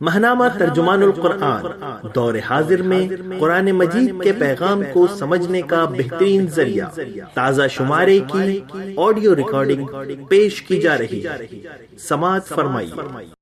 ماہنامہ ترجمان القرآن دور حاضر میں قرآن مجید کے پیغام کو سمجھنے کا بہترین ذریعہ تازہ شمارے کی آڈیو ریکارڈنگ پیش کی جا رہی ہے، سماعت فرمائیے۔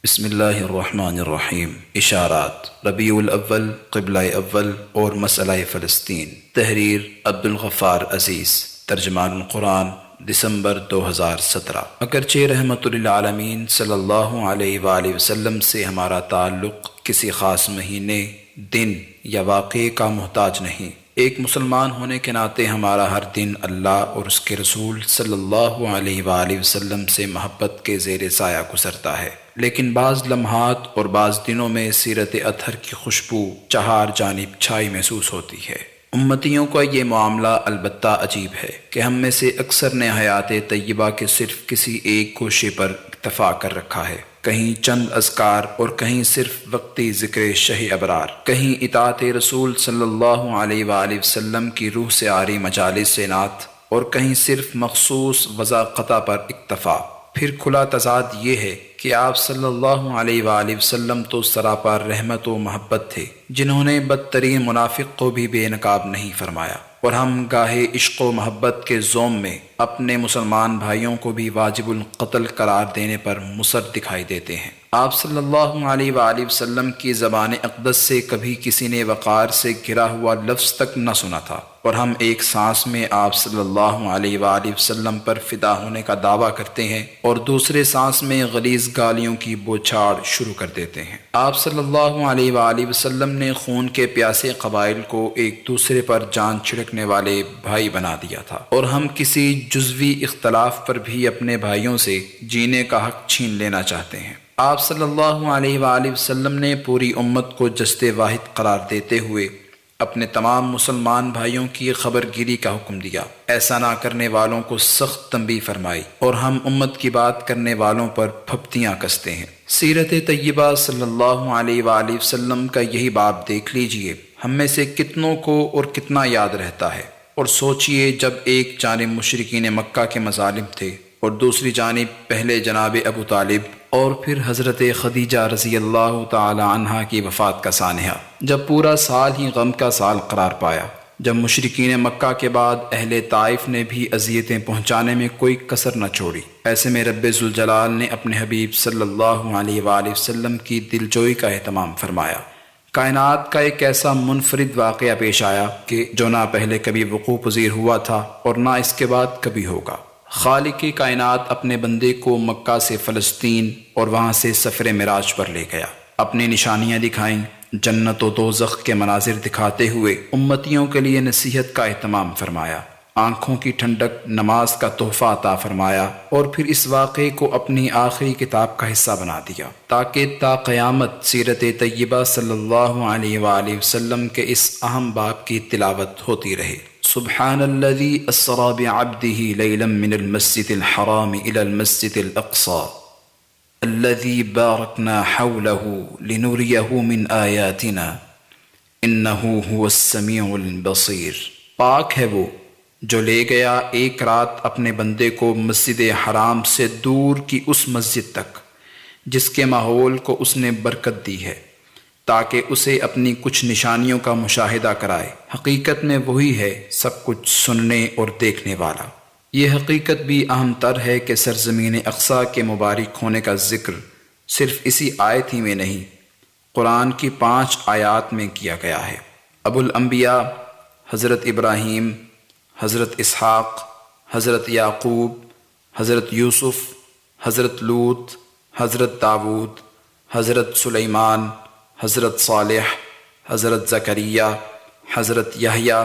بسم اللہ الرحمن الرحیم۔ اشارات، ربیع الاول، قبلہ اول اور مسئلہ فلسطین۔ تحریر عبدالغفار عزیز، ترجمان القرآن، دسمبر 2017۔ اگرچہ رحمت للعالمین صلی اللہ علیہ وآلہ وسلم سے ہمارا تعلق کسی خاص مہینے، دن یا واقعے کا محتاج نہیں، ایک مسلمان ہونے کے ناطے ہمارا ہر دن اللہ اور اس کے رسول صلی اللہ علیہ وآلہ وسلم سے محبت کے زیر سایہ گزرتا ہے، لیکن بعض لمحات اور بعض دنوں میں سیرت اطہر کی خوشبو چہار جانب چھائی محسوس ہوتی ہے۔ امتیوں کا یہ معاملہ البتہ عجیب ہے کہ ہم میں سے اکثر نے حیات طیبہ کے صرف کسی ایک گوشے پر اکتفا کر رکھا ہے، کہیں چند اذکار اور کہیں صرف وقتی ذکر شہ ابرار، کہیں اطاعت رسول صلی اللہ علیہ وآلہ وسلم کی روح سے آری مجالس نعت، اور کہیں صرف مخصوص وضاقتہ پر اکتفا۔ پھر کھلا تضاد یہ ہے کہ آپ صلی اللہ علیہ وآلہ وسلم تو سراپا رحمت و محبت تھے، جنہوں نے بدترین منافق کو بھی بے نقاب نہیں فرمایا، اور ہم گاہے عشق و محبت کے زوم میں اپنے مسلمان بھائیوں کو بھی واجب القتل قرار دینے پر مصر دکھائی دیتے ہیں۔ آپ صلی اللہ علیہ وآلہ وسلم کی زبان اقدس سے کبھی کسی نے وقار سے گرا ہوا لفظ تک نہ سنا تھا، اور ہم ایک سانس میں آپ صلی اللہ علیہ وآلہ وسلم پر فدا ہونے کا دعویٰ کرتے ہیں اور دوسرے سانس میں غلیظ گالیوں کی بوچھاڑ شروع کر دیتے ہیں۔ آپ صلی اللہ علیہ وآلہ وسلم نے خون کے پیاسے قبائل کو ایک دوسرے پر جان چھڑکنے والے بھائی بنا دیا تھا، اور ہم کسی جزوی اختلاف پر بھی اپنے بھائیوں سے جینے کا حق چھین لینا چاہتے ہیں۔ آپ صلی اللہ علیہ وآلہ وسلم نے پوری امت کو جسد واحد قرار دیتے ہوئے اپنے تمام مسلمان بھائیوں کی خبر گیری کا حکم دیا، ایسا نہ کرنے والوں کو سخت تنبیہ فرمائی، اور ہم امت کی بات کرنے والوں پر پھپتیاں کستے ہیں۔ سیرت طیبہ صلی اللہ علیہ وآلہ وسلم کا یہی باب دیکھ لیجئے، ہم میں سے کتنوں کو اور کتنا یاد رہتا ہے، اور سوچئے جب ایک جانب مشرکین مکہ کے مظالم تھے اور دوسری جانب پہلے جناب ابو طالب اور پھر حضرت خدیجہ رضی اللہ تعالی عنہا کی وفات کا سانحہ، جب پورا سال ہی غم کا سال قرار پایا، جب مشرکین مکہ کے بعد اہل طائف نے بھی اذیتیں پہنچانے میں کوئی کسر نہ چھوڑی، ایسے میں رب ذوالجلال نے اپنے حبیب صلی اللہ علیہ وآلہ وسلم کی دلجوئی کا اہتمام فرمایا۔ کائنات کا ایک ایسا منفرد واقعہ پیش آیا کہ جو نہ پہلے کبھی وقوع پذیر ہوا تھا اور نہ اس کے بعد کبھی ہوگا۔ خالق کائنات اپنے بندے کو مکہ سے فلسطین اور وہاں سے سفر معراج پر لے گیا، اپنی نشانیاں دکھائیں، جنت و دوزخ کے مناظر دکھاتے ہوئے امتیوں کے لیے نصیحت کا اہتمام فرمایا، آنکھوں کی ٹھنڈک نماز کا تحفہ عطا فرمایا، اور پھر اس واقعے کو اپنی آخری کتاب کا حصہ بنا دیا تاکہ تا قیامت سیرت طیبہ صلی اللہ علیہ وآلہ وسلم کے اس اہم باب کی تلاوت ہوتی رہے۔ سبحان الذي اسرى بعبده ليلا من المسجد الحرام الى المسجد الاقصى الذي باركنا حوله لنريه من آياتنا انه هو السميع البصير۔ پاک ہے وہ جو لے گیا ایک رات اپنے بندے کو مسجد حرام سے دور کی اس مسجد تک جس کے ماحول کو اس نے برکت دی ہے، تاکہ اسے اپنی کچھ نشانیوں کا مشاہدہ کرائے۔ حقیقت میں وہی ہے سب کچھ سننے اور دیکھنے والا۔ یہ حقیقت بھی اہم تر ہے کہ سرزمین اقصیٰ کے مبارک ہونے کا ذکر صرف اسی آیت ہی میں نہیں، قرآن کی 5 آیات میں کیا گیا ہے۔ ابو الانبیاء حضرت ابراہیم، حضرت اسحاق، حضرت یعقوب، حضرت یوسف، حضرت لوط، حضرت داود، حضرت سلیمان، حضرت صالح، حضرت زکریا، حضرت یحییٰ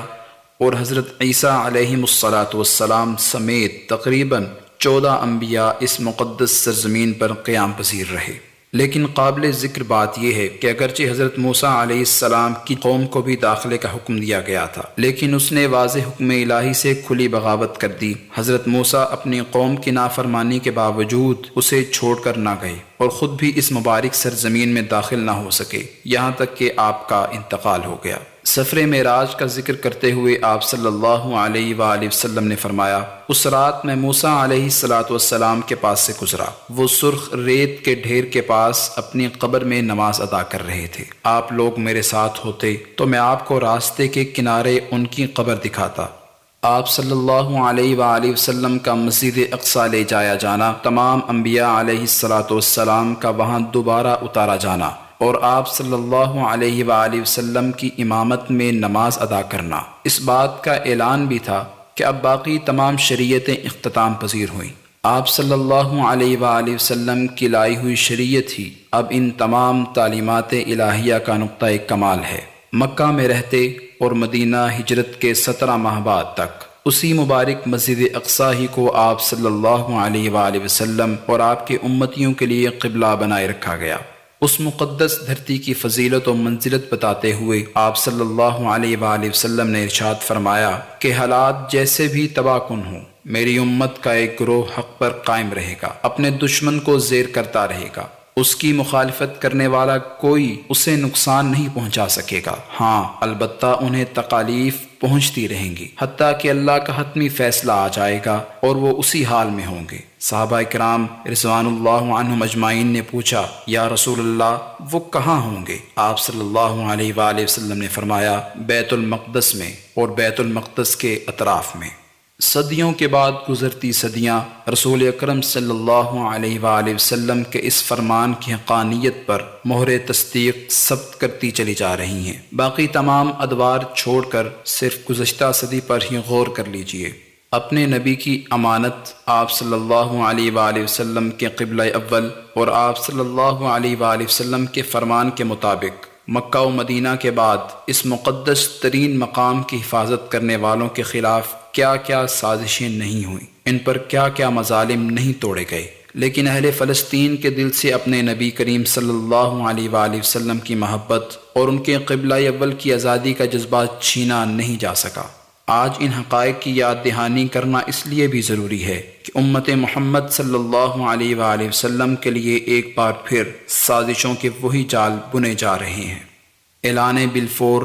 اور حضرت عیسیٰ علیہم السلام سمیت تقریباً 14 انبیاء اس مقدس سرزمین پر قیام پذیر رہے۔ لیکن قابل ذکر بات یہ ہے کہ اگرچہ حضرت موسیٰ علیہ السلام کی قوم کو بھی داخلے کا حکم دیا گیا تھا، لیکن اس نے واضح حکم الہی سے کھلی بغاوت کر دی۔ حضرت موسیٰ اپنی قوم کی نافرمانی کے باوجود اسے چھوڑ کر نہ گئے اور خود بھی اس مبارک سرزمین میں داخل نہ ہو سکے، یہاں تک کہ آپ کا انتقال ہو گیا۔ سفر معراج کا ذکر کرتے ہوئے آپ صلی اللہ علیہ وآلہ وسلم نے فرمایا، اس رات میں موسیٰ علیہ السلام کے پاس سے گزرا، وہ سرخ ریت کے ڈھیر کے پاس اپنی قبر میں نماز ادا کر رہے تھے۔ آپ لوگ میرے ساتھ ہوتے تو میں آپ کو راستے کے کنارے ان کی قبر دکھاتا۔ آپ صلی اللہ علیہ وآلہ وسلم کا مسجد اقصی لے جایا جانا، تمام انبیاء علیہ السلام کا وہاں دوبارہ اتارا جانا اور آپ صلی اللہ علیہ وآلہ وسلم کی امامت میں نماز ادا کرنا، اس بات کا اعلان بھی تھا کہ اب باقی تمام شریعتیں اختتام پذیر ہوئیں۔ آپ صلی اللہ علیہ وآلہ وسلم کی لائی ہوئی شریعت ہی اب ان تمام تعلیمات الہیہ کا نقطۂ کمال ہے۔ مکہ میں رہتے اور مدینہ ہجرت کے 17 ماہ بعد تک اسی مبارک مسجد اقصی ہی کو آپ صلی اللہ علیہ وآلہ وسلم اور آپ کے امتیوں کے لیے قبلہ بنائے رکھا گیا۔ اس مقدس دھرتی کی فضیلت و منزلت بتاتے ہوئے آپ صلی اللہ علیہ وآلہ وسلم نے ارشاد فرمایا کہ حالات جیسے بھی تباہ کن ہوں، میری امت کا ایک گروہ حق پر قائم رہے گا، اپنے دشمن کو زیر کرتا رہے گا، اس کی مخالفت کرنے والا کوئی اسے نقصان نہیں پہنچا سکے گا، ہاں البتہ انہیں تکالیف پہنچتی رہیں گی، حتیٰ کہ اللہ کا حتمی فیصلہ آ جائے گا اور وہ اسی حال میں ہوں گے۔ صحابہ کرام رضوان اللہ عنہم اجمعین نے پوچھا، یا رسول اللہ وہ کہاں ہوں گے؟ آپ صلی اللہ علیہ وآلہ وسلم نے فرمایا، بیت المقدس میں اور بیت المقدس کے اطراف میں۔ صدیوں کے بعد گزرتی صدیاں رسول اکرم صلی اللہ علیہ وآلہ وسلم کے اس فرمان کی حقانیت پر مہر تصدیق ثبت کرتی چلی جا رہی ہیں۔ باقی تمام ادوار چھوڑ کر صرف گزشتہ صدی پر ہی غور کر لیجئے۔ اپنے نبی کی امانت، آپ صلی اللہ علیہ وآلہ وسلم کے قبلہ اول اور آپ صلی اللہ علیہ وآلہ وسلم کے فرمان کے مطابق مکہ و مدینہ کے بعد اس مقدس ترین مقام کی حفاظت کرنے والوں کے خلاف کیا کیا سازشیں نہیں ہوئیں، ان پر کیا کیا مظالم نہیں توڑے گئے، لیکن اہل فلسطین کے دل سے اپنے نبی کریم صلی اللہ علیہ وآلہ وسلم کی محبت اور ان کے قبلہ اول کی آزادی کا جذبہ چھینا نہیں جا سکا۔ آج ان حقائق کی یاد دہانی کرنا اس لیے بھی ضروری ہے کہ امت محمد صلی اللہ علیہ وآلہ وسلم کے لیے ایک بار پھر سازشوں کے وہی جال بنے جا رہے ہیں۔ اعلان بلفور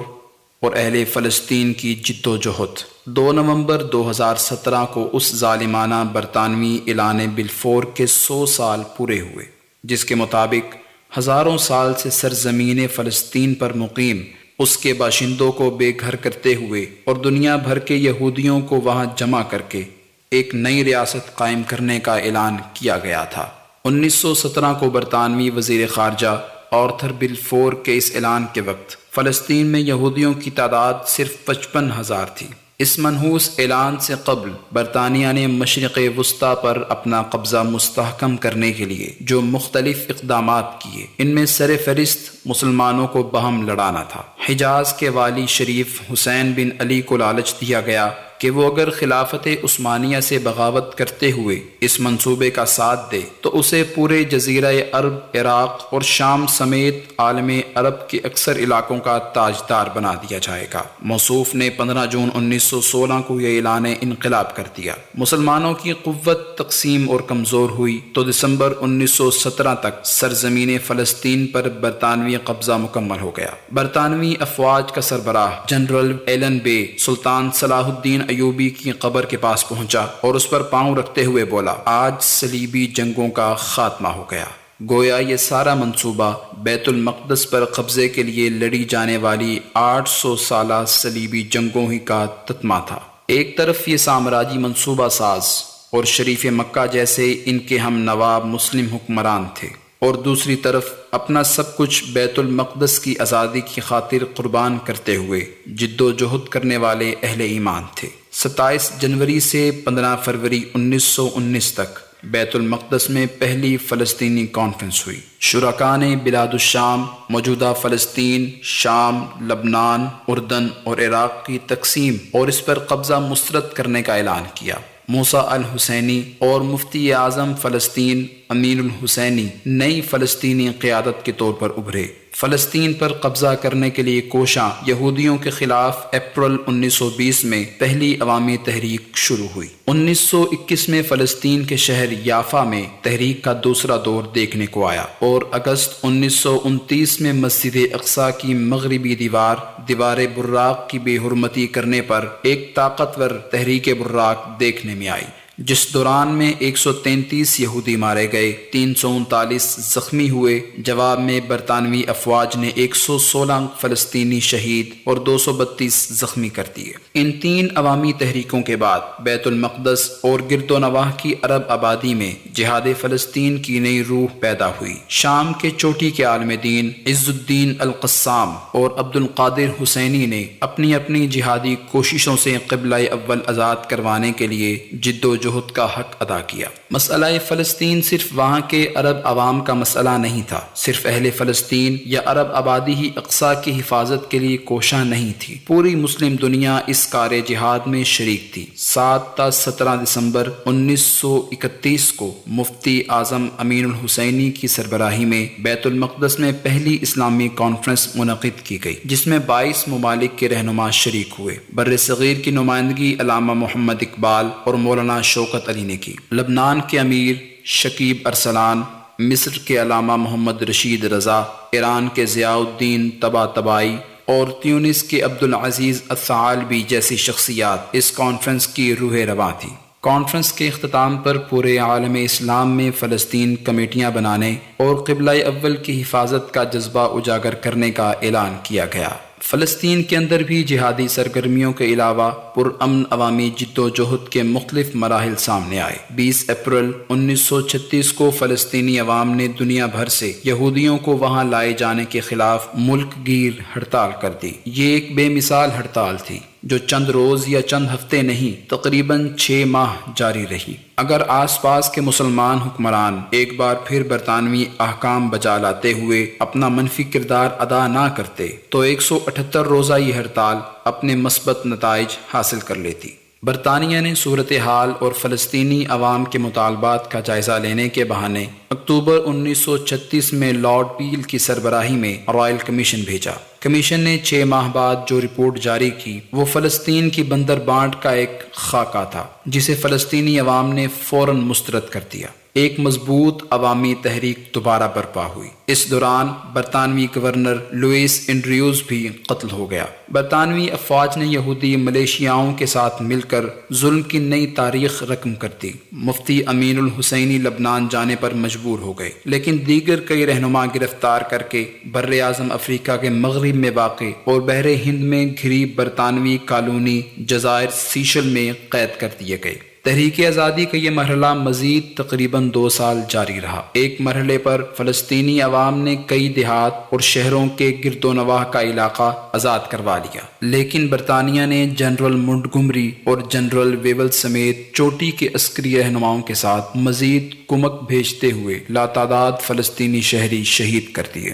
اور اہل فلسطین کی جد و جہد۔ 2 نومبر 2017 کو اس ظالمانہ برطانوی اعلان بلفور کے 100 سال پورے ہوئے، جس کے مطابق ہزاروں سال سے سرزمین فلسطین پر مقیم اس کے باشندوں کو بے گھر کرتے ہوئے اور دنیا بھر کے یہودیوں کو وہاں جمع کر کے ایک نئی ریاست قائم کرنے کا اعلان کیا گیا تھا۔ 1917 کو برطانوی وزیر خارجہ آرتھر بلفور کے اس اعلان کے وقت فلسطین میں یہودیوں کی تعداد صرف 55,000 تھی۔ اس منحوس اعلان سے قبل برطانیہ نے مشرق وسطیٰ پر اپنا قبضہ مستحکم کرنے کے لیے جو مختلف اقدامات کیے، ان میں سر فہرست مسلمانوں کو باہم لڑانا تھا۔ حجاز کے والی شریف حسین بن علی کو لالچ دیا گیا کہ وہ اگر خلافت عثمانیہ سے بغاوت کرتے ہوئے اس منصوبے کا ساتھ دے تو اسے پورے جزیرہ عرب، عراق اور شام سمیت عالم عرب کے اکثر علاقوں کا تاجدار بنا دیا جائے گا۔ موصوف نے 15 جون 1916 کو یہ اعلان انقلاب کر دیا۔ مسلمانوں کی قوت تقسیم اور کمزور ہوئی تو دسمبر 1917 تک سرزمین فلسطین پر برطانوی قبضہ مکمل ہو گیا۔ برطانوی افواج کا سربراہ جنرل ایلن بے سلطان صلاح الدین ایوبی کی قبر کے پاس پہنچا اور اس پر پاؤں رکھتے ہوئے بولا، آج صلیبی جنگوں کا خاتمہ ہو گیا۔ گویا یہ سارا منصوبہ بیت المقدس پر قبضے کے لیے لڑی جانے والی 800 سالہ صلیبی جنگوں ہی کا تتمہ تھا۔ ایک طرف یہ سامراجی منصوبہ ساز اور شریف مکہ جیسے ان کے ہم نواب مسلم حکمران تھے، اور دوسری طرف اپنا سب کچھ بیت المقدس کی آزادی کی خاطر قربان کرتے ہوئے جد و جہد کرنے والے اہل ایمان تھے۔ 27 جنوری سے 15 فروری 1919 تک بیت المقدس میں پہلی فلسطینی کانفرنس ہوئی۔ شرکاء نے بلاد الشام، موجودہ فلسطین، شام، لبنان، اردن اور عراق کی تقسیم اور اس پر قبضہ مسترد کرنے کا اعلان کیا۔ موسیٰ الحسینی اور مفتی اعظم فلسطین امین الحسینی نئی فلسطینی قیادت کے طور پر ابھرے۔ فلسطین پر قبضہ کرنے کے لیے کوشاں یہودیوں کے خلاف اپریل 1920 میں پہلی عوامی تحریک شروع ہوئی۔ 1921 میں فلسطین کے شہر یافا میں تحریک کا دوسرا دور دیکھنے کو آیا اور اگست 1929 میں مسجد اقصی کی مغربی دیوار براق کی بے حرمتی کرنے پر ایک طاقتور تحریک براق دیکھنے میں آئی، جس دوران میں 133 یہودی مارے گئے، 339 زخمی ہوئے۔ جواب میں برطانوی افواج نے 116 فلسطینی شہید اور 232 زخمی کر دیے۔ ان تین عوامی تحریکوں کے بعد بیت المقدس اور گرد و نواح کی عرب آبادی میں جہاد فلسطین کی نئی روح پیدا ہوئی۔ شام کے چوٹی کے عالم دین عز الدین القسام اور عبد القادر حسینی نے اپنی اپنی جہادی کوششوں سے قبلہ اول آزاد کروانے کے لیے جد و جہد کا حق ادا کیا۔ مسئلہ فلسطین صرف وہاں کے عرب عوام کا مسئلہ نہیں تھا، صرف اہل فلسطین یا عرب آبادی ہی اقصی کی حفاظت کے لیے کوشاں نہیں تھی، پوری مسلم دنیا اس کار جہاد میں شریک تھی۔ 7 تا 17 دسمبر 1931 کو مفتی اعظم امین الحسینی کی سربراہی میں بیت المقدس میں پہلی اسلامی کانفرنس منعقد کی گئی، جس میں 22 ممالک کے رہنما شریک ہوئے۔ بر صغیر کی نمائندگی علامہ محمد اقبال اور مولانا شوکت علی نے کی۔ لبنان کے امیر شکیب ارسلان، مصر کے علامہ محمد رشید رضا، ایران کے ضیاء الدین طباطبائی اور تیونس کے عبدالعزیز الثعالبی جیسی شخصیات اس کانفرنس کی روح رواں تھیں۔ کانفرنس کے اختتام پر پورے عالم اسلام میں فلسطین کمیٹیاں بنانے اور قبلہ اول کی حفاظت کا جذبہ اجاگر کرنے کا اعلان کیا گیا۔ فلسطین کے اندر بھی جہادی سرگرمیوں کے علاوہ پرامن عوامی جد و جہد کے مختلف مراحل سامنے آئے۔ 20 اپریل 1936 کو فلسطینی عوام نے دنیا بھر سے یہودیوں کو وہاں لائے جانے کے خلاف ملک گیر ہڑتال کر دی۔ یہ ایک بے مثال ہڑتال تھی جو چند روز یا چند ہفتے نہیں، تقریباً 6 ماہ جاری رہی۔ اگر آس پاس کے مسلمان حکمران ایک بار پھر برطانوی احکام بجا لاتے ہوئے اپنا منفی کردار ادا نہ کرتے تو 178 روزہ یہ ہڑتال اپنے مثبت نتائج حاصل کر لیتی۔ برطانیہ نے صورتحال اور فلسطینی عوام کے مطالبات کا جائزہ لینے کے بہانے اکتوبر 1936 میں لارڈ پیل کی سربراہی میں رائل کمیشن بھیجا۔ کمیشن نے 6 ماہ بعد جو رپورٹ جاری کی وہ فلسطین کی بندر بانٹ کا ایک خاکہ تھا، جسے فلسطینی عوام نے فوراً مسترد کر دیا۔ ایک مضبوط عوامی تحریک دوبارہ برپا ہوئی۔ اس دوران برطانوی گورنر لوئس اینڈریوز بھی قتل ہو گیا۔ برطانوی افواج نے یہودی ملیشیاؤں کے ساتھ مل کر ظلم کی نئی تاریخ رقم کر دی۔ مفتی امین الحسینی لبنان جانے پر مجبور ہو گئے، لیکن دیگر کئی رہنما گرفتار کر کے بر اعظم افریقہ کے مغرب میں واقع اور بحر ہند میں گھری برطانوی کالونی جزائر سیشل میں قید کر دیے گئے۔ تحریک آزادی کا یہ مرحلہ مزید تقریباً 2 سال جاری رہا۔ ایک مرحلے پر فلسطینی عوام نے کئی دیہات اور شہروں کے گرد و نواح کا علاقہ آزاد کروا لیا، لیکن برطانیہ نے جنرل منٹگمری اور جنرل ویول سمیت چوٹی کے عسکری رہنماؤں کے ساتھ مزید کمک بھیجتے ہوئے لاتعداد فلسطینی شہری شہید کر دیے۔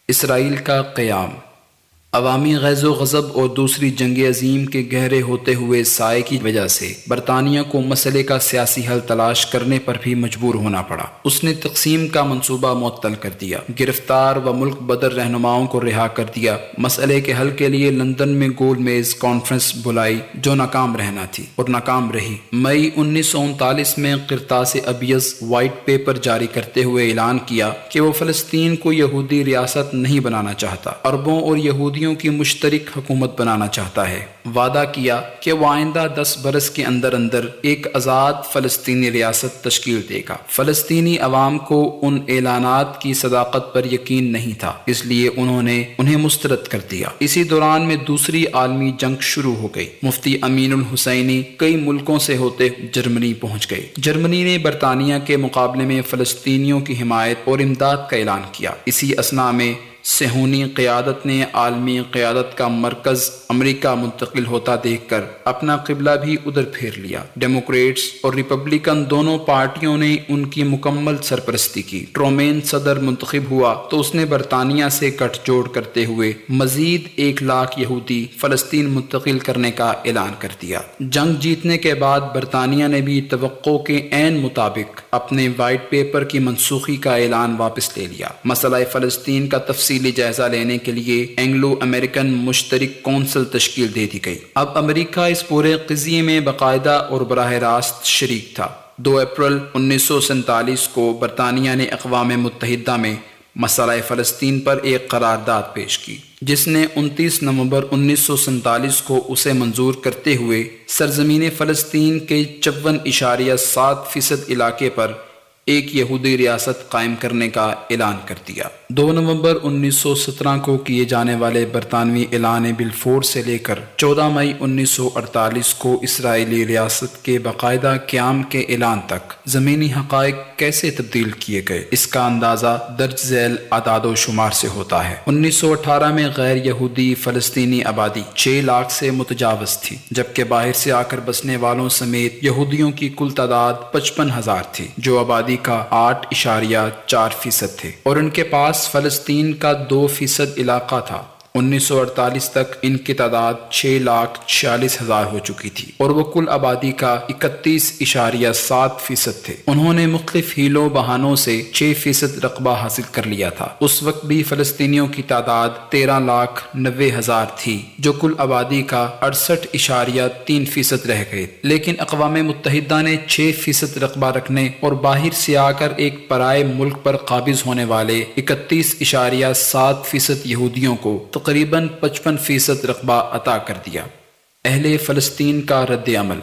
اسرائیل کا قیام۔ عوامی غیظ و غضب اور دوسری جنگ عظیم کے گہرے ہوتے ہوئے سائے کی وجہ سے برطانیہ کو مسئلے کا سیاسی حل تلاش کرنے پر بھی مجبور ہونا پڑا۔ اس نے تقسیم کا منصوبہ معطل کر دیا، گرفتار و ملک بدر رہنماؤں کو رہا کر دیا، مسئلے کے حل کے لیے لندن میں گول میز کانفرنس بلائی جو ناکام رہنا تھی اور ناکام رہی۔ مئی 1939 میں قرطاس ابیض وائٹ پیپر جاری کرتے ہوئے اعلان کیا کہ وہ فلسطین کو یہودی ریاست نہیں بنانا چاہتا، عربوں اور یہودیوں کی مشترک حکومت بنانا چاہتا ہے۔ وعدہ کیا کہ وہ آئندہ 10 برس کے اندر اندر ایک آزاد فلسطینی ریاست تشکیل دے گا۔ فلسطینی عوام کو ان اعلانات کی صداقت پر یقین نہیں تھا، اس لیے انہوں نے انہیں مسترد کر دیا۔ اسی دوران میں دوسری عالمی جنگ شروع ہو گئی۔ مفتی امین الحسینی کئی ملکوں سے ہوتے جرمنی پہنچ گئے۔ جرمنی نے برطانیہ کے مقابلے میں فلسطینیوں کی حمایت اور امداد کا اعلان کیا۔ اسی اثنا میں صہیونی قیادت نے عالمی قیادت کا مرکز امریکہ منتقل ہوتا دیکھ کر اپنا قبلہ بھی ادھر پھیر لیا۔ ڈیموکریٹس اور ریپبلکن دونوں پارٹیوں نے ان کی مکمل سرپرستی کی۔ ٹرومین صدر منتخب ہوا تو اس نے برطانیہ سے گٹھ جوڑ کرتے ہوئے مزید 1,00,000 یہودی فلسطین منتقل کرنے کا اعلان کر دیا۔ جنگ جیتنے کے بعد برطانیہ نے بھی توقع کے عین مطابق اپنے وائٹ پیپر کی منسوخی کا اعلان واپس لے لیا۔ مسئلہ فلسطین کا تفصیلی جائزہ لینے کے لیے اینگلو امریکن مشترک کونسل تشکیل دے دی گئی۔ اب امریکہ اس پورے قضیے میں باقاعدہ اور براہ راست شریک تھا۔ 2 اپریل 1947 کو برطانیہ نے اقوام متحدہ میں مسئلہ فلسطین پر ایک قرارداد پیش کی، جس نے 29 نومبر 1947 کو اسے منظور کرتے ہوئے سرزمین فلسطین کے 54.7% علاقے پر ایک یہودی ریاست قائم کرنے کا اعلان کر دیا۔ 2 نومبر 1917 کو کیے جانے والے برطانوی اعلان بلفور سے لے کر 14 مئی 1948 کو اسرائیلی ریاست کے باقاعدہ قیام کے اعلان تک زمینی حقائق کیسے تبدیل کیے گئے، اس کا اندازہ درج ذیل اعداد و شمار سے ہوتا ہے۔ 1918 میں غیر یہودی فلسطینی آبادی 6 لاکھ سے متجاوز تھی، جبکہ باہر سے آ کر بسنے والوں سمیت یہودیوں کی کل تعداد 55,000 تھی، جو آبادی کا 8.4% تھے، اور ان کے پاس فلسطین کا 2% علاقہ تھا۔ 1948 تک ان کی تعداد 6,46,000 ہو چکی تھی، اور وہ کل آبادی کا 31.7% تھے۔ انہوں نے مختلف ہیلوں بہانوں سے 6% رقبہ حاصل کر لیا تھا۔ اس وقت بھی فلسطینیوں کی تعداد 13,90,000 تھی، جو کل آبادی کا 68.3% رہ گئے، لیکن اقوام متحدہ نے 6% رقبہ رکھنے اور باہر سے آ کر ایک پرائے ملک پر قابض ہونے والے 31.7% یہودیوں کو تقریباً 55% رقبہ عطا کر دیا۔ اہل فلسطین کا رد عمل۔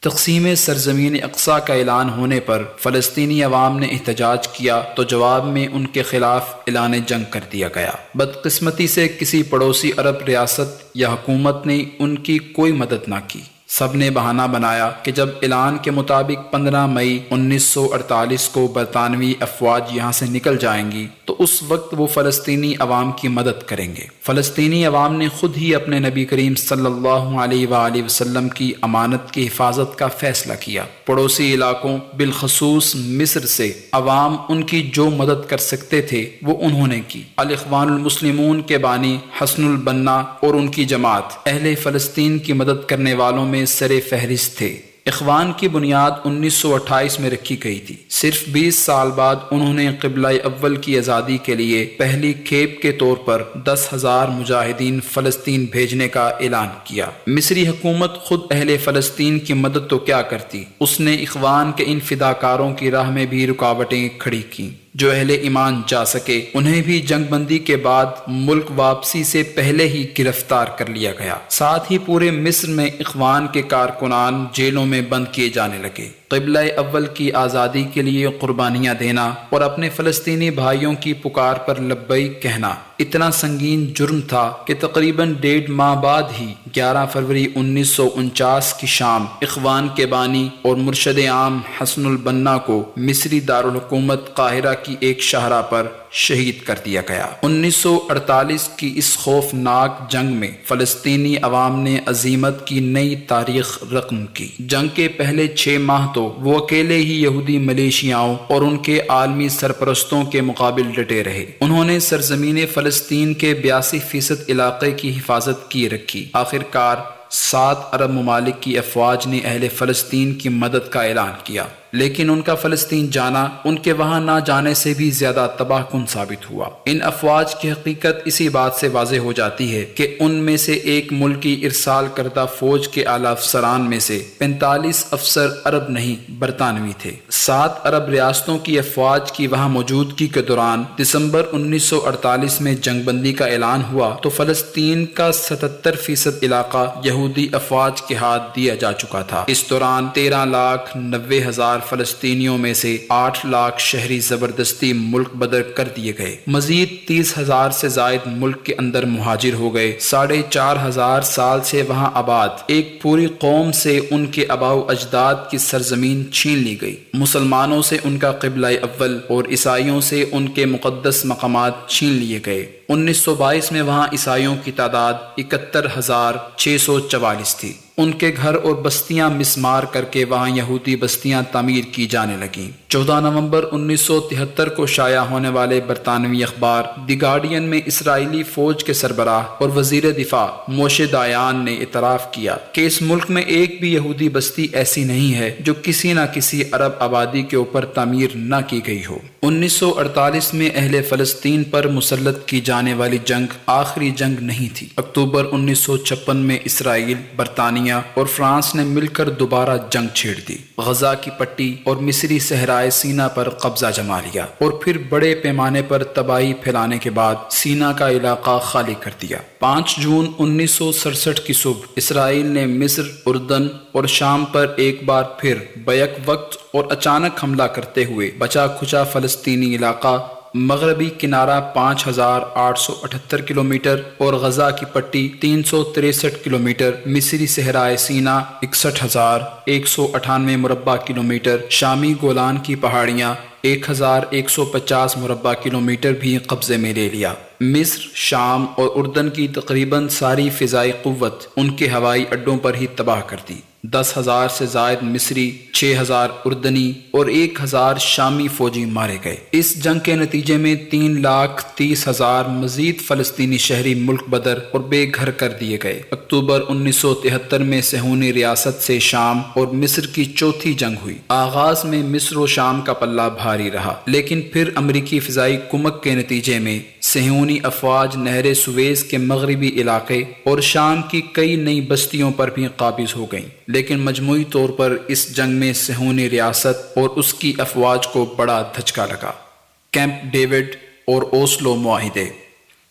تقسیم سرزمین اقصیٰ کا اعلان ہونے پر فلسطینی عوام نے احتجاج کیا تو جواب میں ان کے خلاف اعلان جنگ کر دیا گیا۔ بدقسمتی سے کسی پڑوسی عرب ریاست یا حکومت نے ان کی کوئی مدد نہ کی۔ سب نے بہانہ بنایا کہ جب اعلان کے مطابق 15 مئی 1948 کو برطانوی افواج یہاں سے نکل جائیں گی تو اس وقت وہ فلسطینی عوام کی مدد کریں گے۔ فلسطینی عوام نے خود ہی اپنے نبی کریم صلی اللہ علیہ وآلہ وسلم کی امانت کی حفاظت کا فیصلہ کیا۔ پڑوسی علاقوں بالخصوص مصر سے عوام ان کی جو مدد کر سکتے تھے وہ انہوں نے کی۔ الاخوان المسلمون کے بانی حسن البنا اور ان کی جماعت اہل فلسطین کی مدد کرنے والوں میں سر فہرست تھے۔ اخوان کی بنیاد 1928 میں رکھی گئی تھی۔ صرف 20 سال بعد انہوں نے قبلہ اول کی آزادی کے لیے پہلی کھیپ کے طور پر 10,000 مجاہدین فلسطین بھیجنے کا اعلان کیا۔ مصری حکومت خود اہل فلسطین کی مدد تو کیا کرتی، اس نے اخوان کے ان فداکاروں کی راہ میں بھی رکاوٹیں کھڑی کیں۔ جو اہل ایمان جا سکے انہیں بھی جنگ بندی کے بعد ملک واپسی سے پہلے ہی گرفتار کر لیا گیا۔ ساتھ ہی پورے مصر میں اخوان کے کارکنان جیلوں میں بند کیے جانے لگے۔ قبلہ اول کی آزادی کے لیے قربانیاں دینا اور اپنے فلسطینی بھائیوں کی پکار پر لبیک کہنا اتنا سنگین جرم تھا کہ تقریباً 1.5 ماہ بعد ہی 11 فروری 1949 کی شام اخوان کے بانی اور مرشد عام حسن البنا کو مصری دارالحکومت قاہرہ کی ایک شاہراہ پر شہید کر دیا گیا۔ 1948 کی اس خوفناک جنگ میں فلسطینی عوام نے عظیمت کی نئی تاریخ رقم کی۔ جنگ کے پہلے 6 ماہ تو وہ اکیلے ہی یہودی ملیشیاؤں اور ان کے عالمی سرپرستوں کے مقابل ڈٹے رہے۔ انہوں نے سرزمین فلسطین کے 82% علاقے کی حفاظت کی رکھی۔ آخرکار 7 عرب ممالک کی افواج نے اہل فلسطین کی مدد کا اعلان کیا، لیکن ان کا فلسطین جانا ان کے وہاں نہ جانے سے بھی زیادہ تباہ کن ثابت ہوا۔ ان افواج کی حقیقت اسی بات سے واضح ہو جاتی ہے کہ ان میں سے ایک ملکی ارسال کردہ فوج کے اعلیٰ افسران میں سے 45 افسر عرب نہیں برطانوی تھے۔ 7 عرب ریاستوں کی افواج کی وہاں موجودگی کے دوران دسمبر 1948 میں جنگ بندی کا اعلان ہوا تو فلسطین کا 77% علاقہ یہودی افواج کے ہاتھ دیا جا چکا تھا۔ اس دوران 13,90,000 فلسطینیوں میں سے 8 لاکھ شہری زبردستی ملک بدر کر دیے گئے۔ مزید 30,000 سے زائد ملک کے اندر مہاجر ہو گئے۔ 4,500 سال سے وہاں آباد ایک پوری قوم سے ان کے آباء و اجداد کی سرزمین چھین لی گئی۔ مسلمانوں سے ان کا قبلہ اول اور عیسائیوں سے ان کے مقدس مقامات چھین لیے گئے۔ 1922 میں وہاں عیسائیوں کی تعداد 71,644 تھی۔ ان کے گھر اور بستیاں مسمار کر کے وہاں یہودی بستیاں تعمیر کی جانے لگیں۔ 14 نومبر 1973 کو شائع ہونے والے برطانوی اخبار دی گارڈین میں اسرائیلی فوج کے سربراہ اور وزیر دفاع موشے دایان نے اعتراف کیا کہ اس ملک میں ایک بھی یہودی بستی ایسی نہیں ہے جو کسی نہ کسی عرب آبادی کے اوپر تعمیر نہ کی گئی ہو۔ 1948 میں اہل فلسطین پر مسلط کی جانے والی جنگ آخری جنگ نہیں تھی۔ اکتوبر 1956 میں اسرائیل، برطانیہ اور فرانس نے مل کر دوبارہ جنگ چھیڑ دی، غزہ کی پٹی اور مصری صحرائے سینا پر قبضہ جما لیا اور پھر بڑے پیمانے پر تباہی پھیلانے کے بعد سینا کا علاقہ خالی کر دیا۔ 5 جون 1967 کی صبح اسرائیل نے مصر، اردن اور شام پر ایک بار پھر بیک وقت اور اچانک حملہ کرتے ہوئے بچا کھچا فلسطینی علاقہ مغربی کنارہ 5,878 کلومیٹر اور غزہ کی پٹی 363 کلومیٹر، مصری صحرائے سینا 61,198 مربع کلومیٹر، شامی گولان کی پہاڑیاں 1,150 مربع کلومیٹر بھی قبضے میں لے لیا۔ مصر، شام اور اردن کی تقریباً ساری فضائی قوت ان کے ہوائی اڈوں پر ہی تباہ کر دی۔ 10,000 سے زائد مصری، 6,000 اردنی اور 1,000 شامی فوجی مارے گئے۔ اس جنگ کے نتیجے میں 3,30,000 مزید فلسطینی شہری ملک بدر اور بے گھر کر دیے گئے۔ اکتوبر 1973 میں صہیونی ریاست سے شام اور مصر کی چوتھی جنگ ہوئی۔ آغاز میں مصر و شام کا پلہ بھاری رہا، لیکن پھر امریکی فضائی کمک کے نتیجے میں صہیونی افواج نہر سویز کے مغربی علاقے اور شام کی کئی نئی بستیوں پر بھی قابض ہو گئیں، لیکن مجموعی طور پر اس جنگ میں صہیونی ریاست اور اس کی افواج کو بڑا دھچکا لگا۔ کیمپ ڈیوڈ اور اوسلو معاہدے۔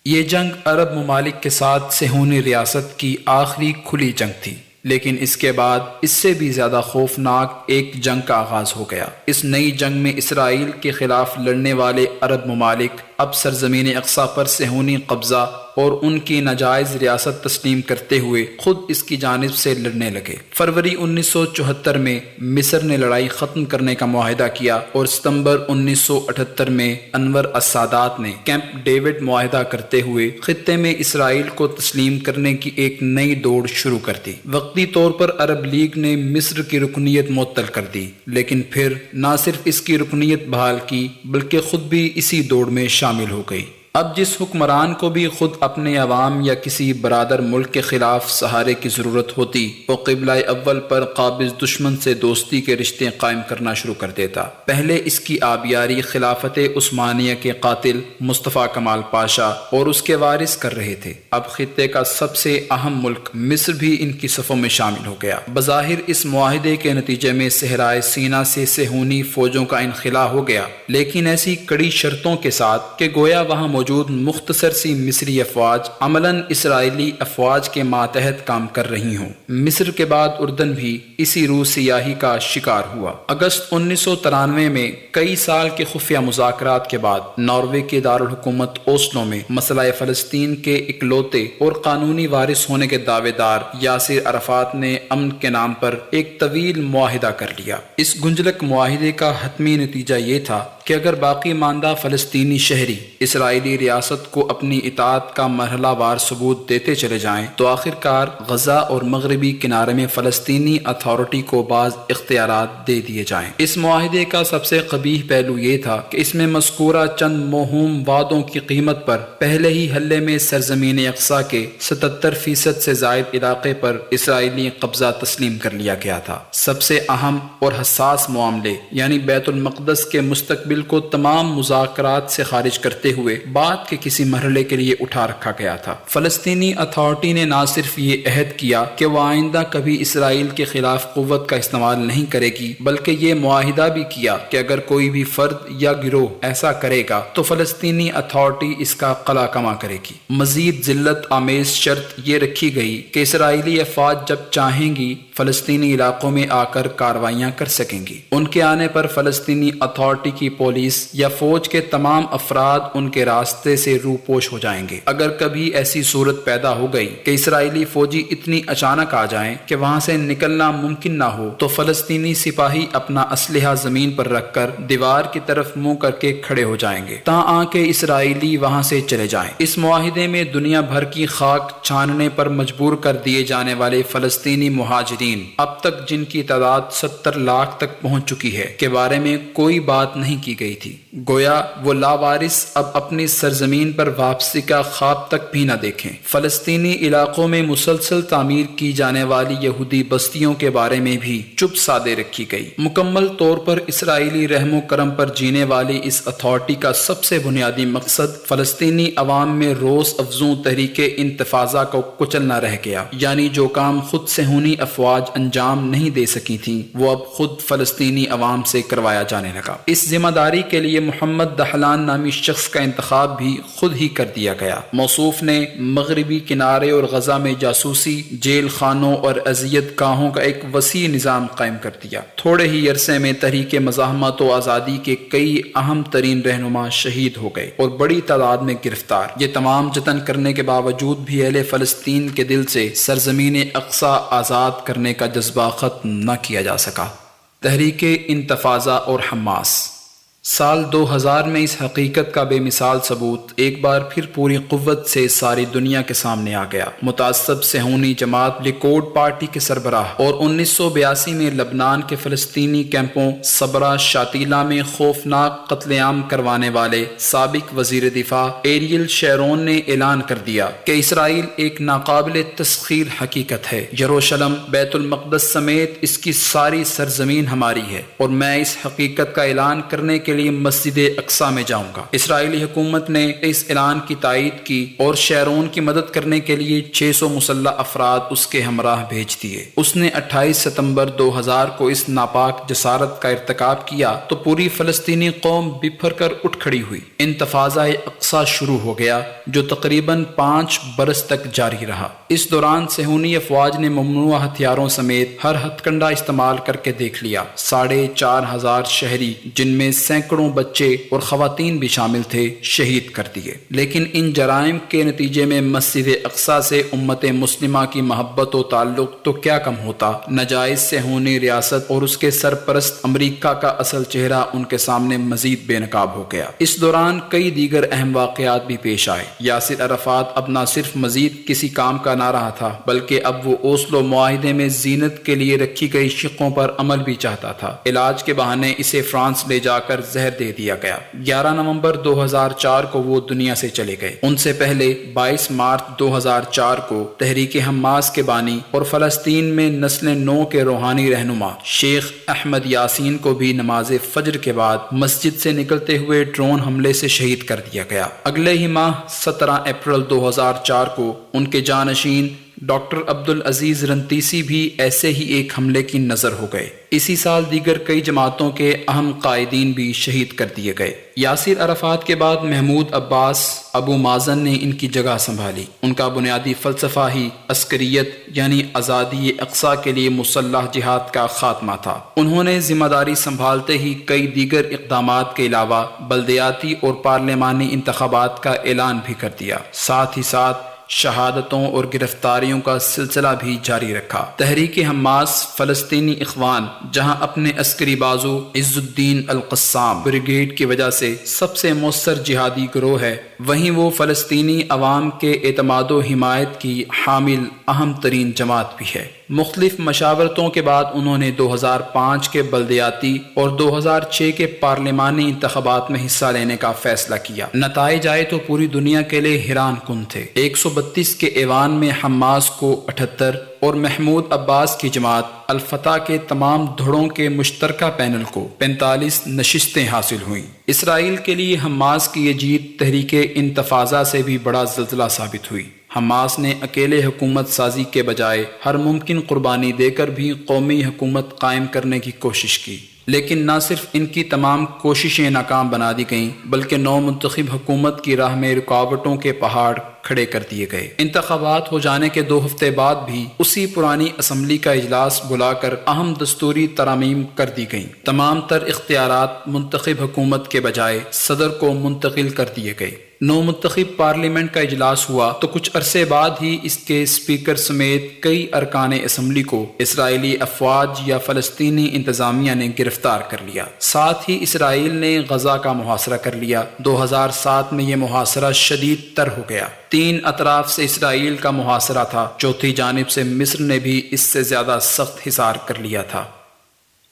یہ جنگ عرب ممالک کے ساتھ صہیونی ریاست کی آخری کھلی جنگ تھی، لیکن اس کے بعد اس سے بھی زیادہ خوفناک ایک جنگ کا آغاز ہو گیا۔ اس نئی جنگ میں اسرائیل کے خلاف لڑنے والے عرب ممالک اب سرزمین اقصی پر صہیونی قبضہ اور ان کی ناجائز ریاست تسلیم کرتے ہوئے خود اس کی جانب سے لڑنے لگے۔ فروری 1974 میں مصر نے لڑائی ختم کرنے کا معاہدہ کیا اور ستمبر 1978 میں انور السادات نے کیمپ ڈیوڈ معاہدہ کرتے ہوئے خطے میں اسرائیل کو تسلیم کرنے کی ایک نئی دوڑ شروع کر دی۔ وقتی طور پر عرب لیگ نے مصر کی رکنیت معطل کر دی، لیکن پھر نہ صرف اس کی رکنیت بحال کی بلکہ خود بھی اسی دوڑ میں شامل ہو گئی۔ اب جس حکمران کو بھی خود اپنے عوام یا کسی برادر ملک کے خلاف سہارے کی ضرورت ہوتی، وہ قبلہ اول پر قابض دشمن سے دوستی کے رشتے قائم کرنا شروع کر دیتا۔ پہلے اس کی آبیاری خلافت عثمانیہ کے قاتل مصطفیٰ کمال پاشا اور اس کے وارث کر رہے تھے۔ اب خطے کا سب سے اہم ملک مصر بھی ان کی صفوں میں شامل ہو گیا۔ بظاہر اس معاہدے کے نتیجے میں صحرائے سینا سے صہیونی فوجوں کا انخلا ہو گیا، لیکن ایسی کڑی شرطوں کے ساتھ کہ گویا وہاں موجود مختصر سی مصری افواج عملاً اسرائیلی افواج کے ماتحت کام کر رہی ہوں۔ مصر کے بعد اردن بھی اسی روح سیاہی کا شکار ہوا۔ اگست 1993 میں کئی سال کے خفیہ مذاکرات کے بعد ناروے کے دارالحکومت اوسلو میں مسئلہ فلسطین کے اکلوتے اور قانونی وارث ہونے کے دعوے دار یاسر عرفات نے امن کے نام پر ایک طویل معاہدہ کر لیا۔ اس گنجلک معاہدے کا حتمی نتیجہ یہ تھا کہ اگر باقی ماندہ فلسطینی شہری اسرائیلی ریاست کو اپنی اطاعت کا مرحلہ وار ثبوت دیتے چلے جائیں تو آخر کار غزہ اور مغربی کنارے میں فلسطینی اتھارٹی کو بعض اختیارات دے دیے جائیں۔ اس معاہدے کا سب سے قبیح پہلو یہ تھا کہ اس میں مذکورہ چند موہوم وعدوں کی قیمت پر پہلے ہی حلے میں سرزمین اقصی کے 77% سے زائد علاقے پر اسرائیلی قبضہ تسلیم کر لیا گیا تھا۔ سب سے اہم اور حساس معاملے یعنی بیت المقدس کے مستقبل کو تمام مذاکرات سے خارج کرتے ہوئے بعد کے کسی مرحلے کے لیے اٹھا رکھا گیا تھا۔ فلسطینی اتھارٹی نے نہ صرف یہ عہد کیا کہ وہ آئندہ کبھی اسرائیل کے خلاف قوت کا استعمال نہیں کرے گی، بلکہ یہ معاہدہ بھی کیا کہ اگر کوئی بھی فرد یا گروہ ایسا کرے گا تو فلسطینی اتھارٹی اس کا قلع کما کرے گی۔ مزید ذلت آمیز شرط یہ رکھی گئی کہ اسرائیلی افواج جب چاہیں گی فلسطینی علاقوں میں آ کر کارروائیاں کر سکیں گی۔ ان کے آنے پر فلسطینی اتھارٹی کی پولیس یا فوج کے تمام افراد ان کے راستے راستے سے روپوش ہو جائیں گے۔ اگر کبھی ایسی صورت پیدا ہو گئی کہ اسرائیلی فوجی اتنی اچانک آ جائیں کہ وہاں سے نکلنا ممکن نہ ہو تو فلسطینی سپاہی اپنا اسلحہ زمین پر رکھ کر دیوار کی طرف منہ کر کے کھڑے ہو جائیں گے تاں کہ اسرائیلی وہاں سے چلے جائیں۔ اس معاہدے میں دنیا بھر کی خاک چھاننے پر مجبور کر دیے جانے والے فلسطینی مہاجرین اب تک جن کی تعداد 70 لاکھ تک پہنچ چکی ہے کے بارے میں کوئی بات نہیں کی گئی تھی۔ گویا وہ لاوارث اب اپنی سرزمین پر واپسی کا خواب تک بھی نہ دیکھیں۔ فلسطینی علاقوں میں مسلسل تعمیر کی جانے والی یہودی بستیوں کے بارے میں بھی چپ سادے رکھی گئی۔ مکمل طور پر اسرائیلی رحم و کرم پر جینے والی اس اتھارٹی کا سب سے بنیادی مقصد فلسطینی عوام میں روز افزوں تحریک انتفاضہ کو کچلنا رہ گیا، یعنی جو کام خود صہیونی افواج انجام نہیں دے سکی تھیں وہ اب خود فلسطینی عوام سے کروایا جانے لگا۔ اس ذمہ داری کے لیے محمد دہلان نامی شخص کا انتخاب بھی خود ہی کر دیا گیا۔ موصوف نے مغربی کنارے اور غزہ میں جاسوسی، جیل خانوں اور اذیت گاہوں کا ایک وسیع نظام قائم کر دیا۔ تھوڑے ہی عرصے میں تحریک مزاحمت و آزادی کے کئی اہم ترین رہنما شہید ہو گئے اور بڑی تعداد میں گرفتار۔ یہ تمام جتن کرنے کے باوجود بھی اہل فلسطین کے دل سے سرزمین اقصی آزاد کرنے کا جذبہ ختم نہ کیا جا سکا۔ تحریک انتفاضہ اور حماس۔ سال 2000 میں اس حقیقت کا بے مثال ثبوت ایک بار پھر پوری قوت سے ساری دنیا کے سامنے آ گیا۔ متعصب صہیونی جماعت لیکوڈ پارٹی کے سربراہ اور 1982 میں لبنان کے فلسطینی کیمپوں صبرا شاتیلا میں خوفناک قتل عام کروانے والے سابق وزیر دفاع ایریل شیرون نے اعلان کر دیا کہ اسرائیل ایک ناقابل تسخیر حقیقت ہے۔ یروشلم، بیت المقدس سمیت اس کی ساری سرزمین ہماری ہے اور میں اس حقیقت کا اعلان کرنے کے لیے مسجد اقصی میں جاؤں گا۔ اسرائیلی حکومت نے اس اعلان کی تائید کی اور شیرون کی مدد کرنے کے لیے 600 مسلح افراد اس کے ہمراہ بھیج دیے۔ اس نے 28 ستمبر 2000 کو اس ناپاک جسارت کا ارتکاب کیا تو پوری فلسطینی قوم بپھر کر اٹھ کھڑی ہوئی۔ انتفاضہ اقصی شروع ہو گیا جو تقریباً 5 برس تک جاری رہا۔ اس دوران صہیونی افواج نے ممنوعہ ہتھیاروں سمیت ہر ہتھ کنڈا استعمال کر کے دیکھ لیا۔ 4500 شہری جن میں سینکڑوں بچے اور خواتین بھی شامل تھے شہید کر دیے۔ لیکن ان جرائم کے نتیجے میں مسجد اقصی سے امت مسلمہ کی محبت و تعلق تو کیا کم ہوتا، ناجائز صہیونی ریاست اور اس کے سرپرست امریکہ کا اصل چہرہ ان کے سامنے مزید بے نقاب ہو گیا۔ اس دوران کئی دیگر اہم واقعات بھی پیش آئے۔ یاسر عرفات اب نہ صرف مزید کسی کام کا نہ رہا تھا بلکہ اب وہ اوسلو معاہدے میں زینت کے لیے رکھی گئی شقوں پر عمل بھی چاہتا تھا۔ علاج کے بہانے اسے فرانس لے جا کر زہر دے دیا گیا۔ 11 نومبر 2004 کو وہ دنیا سے چلے گئے۔ ان سے پہلے 22 مارچ 2004 کو تحریک حماس کے بانی اور فلسطین میں نسل نو کے روحانی رہنما شیخ احمد یاسین کو بھی نماز فجر کے بعد مسجد سے نکلتے ہوئے ڈرون حملے سے شہید کر دیا گیا۔ اگلے ہی ماہ 17 اپریل 2004 کو ان کے جانشین ڈاکٹر عبدالعزیز رنتیسی بھی ایسے ہی ایک حملے کی نظر ہو گئے۔ اسی سال دیگر کئی جماعتوں کے اہم قائدین بھی شہید کر دیے گئے۔ یاسر عرفات کے بعد محمود عباس ابو مازن نے ان کی جگہ سنبھالی۔ ان کا بنیادی فلسفہ ہی عسکریت یعنی آزادی اقصی کے لیے مسلح جہاد کا خاتمہ تھا۔ انہوں نے ذمہ داری سنبھالتے ہی کئی دیگر اقدامات کے علاوہ بلدیاتی اور پارلیمانی انتخابات کا اعلان بھی کر دیا۔ ساتھ ہی ساتھ شہادتوں اور گرفتاریوں کا سلسلہ بھی جاری رکھا۔ تحریک حماس فلسطینی اخوان جہاں اپنے عسکری بازو عز الدین القسام بریگیڈ کی وجہ سے سب سے مؤثر جہادی گروہ ہے، وہیں وہ فلسطینی عوام کے اعتماد و حمایت کی حامل اہم ترین جماعت بھی ہے۔ مختلف مشاورتوں کے بعد انہوں نے 2005 کے بلدیاتی اور 2006 کے پارلیمانی انتخابات میں حصہ لینے کا فیصلہ کیا۔ نتائج آئے تو پوری دنیا کے لیے حیران کن تھے۔ 132 کے ایوان میں حماس کو 78 اور محمود عباس کی جماعت الفتح کے تمام دھڑوں کے مشترکہ پینل کو 45 نشستیں حاصل ہوئیں۔ اسرائیل کے لیے حماس کی یہ جیت تحریک انتفاضہ سے بھی بڑا زلزلہ ثابت ہوئی۔ حماس نے اکیلے حکومت سازی کے بجائے ہر ممکن قربانی دے کر بھی قومی حکومت قائم کرنے کی کوشش کی، لیکن نہ صرف ان کی تمام کوششیں ناکام بنا دی گئیں بلکہ نو منتخب حکومت کی راہ میں رکاوٹوں کے پہاڑ کھڑے کر دیے گئے۔ انتخابات ہو جانے کے 2 ہفتے بعد بھی اسی پرانی اسمبلی کا اجلاس بلا کر اہم دستوری ترامیم کر دی گئیں۔ تمام تر اختیارات منتخب حکومت کے بجائے صدر کو منتقل کر دیے گئے۔ نو منتخب پارلیمنٹ کا اجلاس ہوا تو کچھ عرصے بعد ہی اس کے اسپیکر سمیت کئی ارکان اسمبلی کو اسرائیلی افواج یا فلسطینی انتظامیہ نے گرفتار کر لیا۔ ساتھ ہی اسرائیل نے غزہ کا محاصرہ کر لیا۔ 2007 میں یہ محاصرہ شدید تر ہو گیا۔ 3 اطراف سے اسرائیل کا محاصرہ تھا، چوتھی جانب سے مصر نے بھی اس سے زیادہ سخت حصار کر لیا تھا۔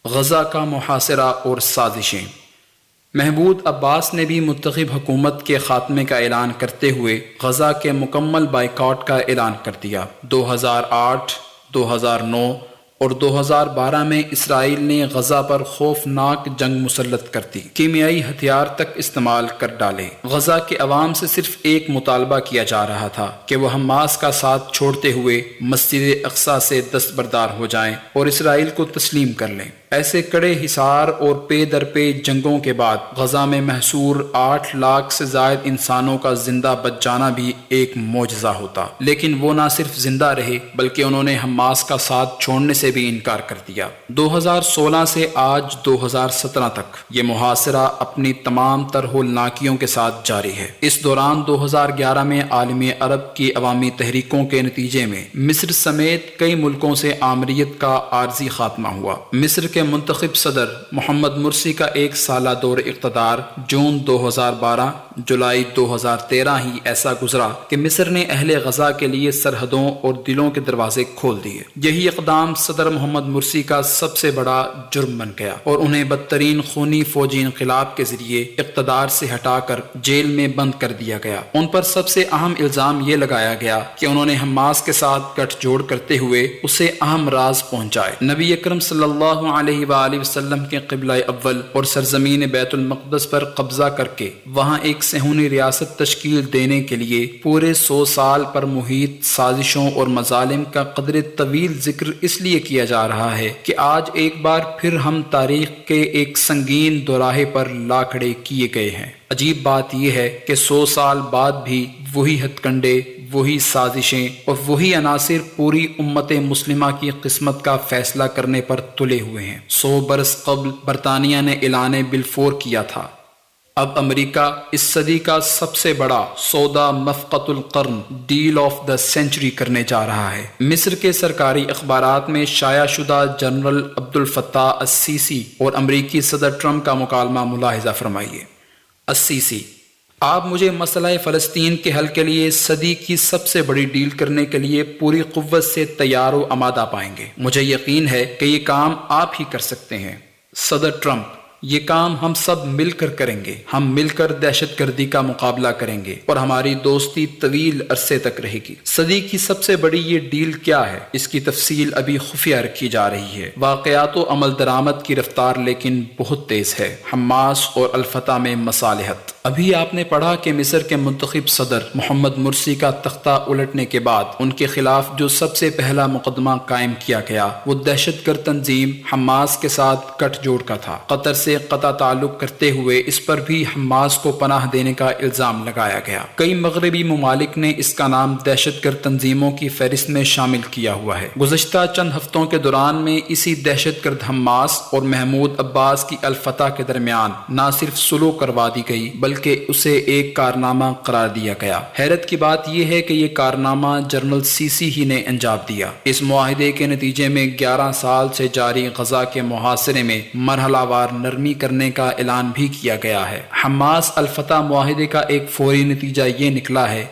غزہ کا محاصرہ اور سازشیں۔ محمود عباس نے بھی منتخب حکومت کے خاتمے کا اعلان کرتے ہوئے غزہ کے مکمل بائیکاٹ کا اعلان کر دیا۔ 2008، 2009 اور 2012 میں اسرائیل نے غزہ پر خوفناک جنگ مسلط کر دی، کیمیائی ہتھیار تک استعمال کر ڈالے۔ غزہ کے عوام سے صرف ایک مطالبہ کیا جا رہا تھا کہ وہ حماس کا ساتھ چھوڑتے ہوئے مسجد اقصیٰ سے دستبردار ہو جائیں اور اسرائیل کو تسلیم کر لیں۔ ایسے کڑے حصار اور پے در پے جنگوں کے بعد غزہ میں محصور 8 لاکھ سے زائد انسانوں کا زندہ بچ جانا بھی ایک معجزہ ہوتا، لیکن وہ نہ صرف زندہ رہے بلکہ انہوں نے حماس کا ساتھ چھوڑنے سے بھی انکار کر دیا۔ 2016 سے آج 2017 تک یہ محاصرہ اپنی تمام تر ہولناکیوں کے ساتھ جاری ہے۔ اس دوران 2011 میں عالم عرب کی عوامی تحریکوں کے نتیجے میں مصر سمیت کئی ملکوں سے آمریت کا عارضی خاتمہ ہوا۔ مصر کے منتخب صدر محمد مرسی کا 1 سالہ دور اقتدار جون 2012 جولائی 2013 ہی ایسا گزرا کہ مصر نے اہل غزہ کے لیے سرحدوں اور دلوں کے دروازے کھول دیے۔ یہی اقدام صدر محمد مرسی کا سب سے بڑا جرم بن گیا اور انہیں بدترین خونی فوجی انقلاب کے ذریعے اقتدار سے ہٹا کر جیل میں بند کر دیا گیا۔ ان پر سب سے اہم الزام یہ لگایا گیا کہ انہوں نے حماس کے ساتھ گٹھ جوڑ کرتے ہوئے اسے اہم راز پہنچائے۔ نبی اکرم صلی اللہ علیہ وآلہ وسلم کے قبلہ اول اور سرزمین بیت المقدس پر قبضہ کر کے وہاں ایک صہیونی ریاست تشکیل دینے کے لیے پورے 100 سال پر محیط سازشوں اور مظالم کا قدر طویل ذکر اس لیے کیا جا رہا ہے کہ آج ایک بار پھر ہم تاریخ کے ایک سنگین دوراہے پر لا کھڑے کیے گئے ہیں۔ عجیب بات یہ ہے کہ 100 سال بعد بھی وہی ہتھ کنڈے، وہی سازشیں اور وہی عناصر پوری امت مسلمہ کی قسمت کا فیصلہ کرنے پر تلے ہوئے ہیں۔ 100 برس قبل برطانیہ نے اعلان بلفور کیا تھا، اب امریکہ اس صدی کا سب سے بڑا سودا مفقۃ القرن ڈیل آف دا سینچری کرنے جا رہا ہے۔ مصر کے سرکاری اخبارات میں شائع شدہ جنرل عبد الفتاح السیسی اور امریکی صدر ٹرمپ کا مکالمہ ملاحظہ فرمائیے۔ السیسی: آپ مجھے مسئلہ فلسطین کے حل کے لیے صدی کی سب سے بڑی ڈیل کرنے کے لیے پوری قوت سے تیار و آمادہ پائیں گے۔ مجھے یقین ہے کہ یہ کام آپ ہی کر سکتے ہیں۔ صدر ٹرمپ: یہ کام ہم سب مل کر کریں گے۔ ہم مل کر دہشت گردی کا مقابلہ کریں گے اور ہماری دوستی طویل عرصے تک رہے گی۔ صدی کی سب سے بڑی یہ ڈیل کیا ہے، اس کی تفصیل ابھی خفیہ رکھی جا رہی ہے۔ واقعات و عمل درآمد کی رفتار لیکن بہت تیز ہے۔ حماس اور الفتح میں مصالحت۔ ابھی آپ نے پڑھا کہ مصر کے منتخب صدر محمد مرسی کا تختہ الٹنے کے بعد ان کے خلاف جو سب سے پہلا مقدمہ قائم کیا گیا وہ دہشت گرد تنظیم حماس کے ساتھ گٹھ جوڑ کا تھا۔ قطر سے قطع تعلق کرتے ہوئے اس پر بھی حماس کو پناہ دینے کا الزام لگایا گیا۔ کئی مغربی ممالک نے اس کا نام دہشت گرد تنظیموں کی فہرست میں شامل کیا ہوا ہے۔ گزشتہ چند ہفتوں کے دوران میں اسی دہشت گرد حماس اور محمود عباس کی الفتح کے درمیان نہ صرف صلح کروا دی گئی بلکہ اسے ایک کارنامہ قرار دیا گیا۔ حیرت کی بات یہ ہے کہ یہ کارنامہ جنرل سیسی ہی نے انجام دیا۔ اس معاہدے کے نتیجے میں 11 سال سے جاری غزہ کے محاصرے میں مرحلہ وار نرمی کرنے کا اعلان بھی کیا گیا ہے۔ حماس الفتح معاہدے کا ایک فوری نتیجہ یہ نکلا ہے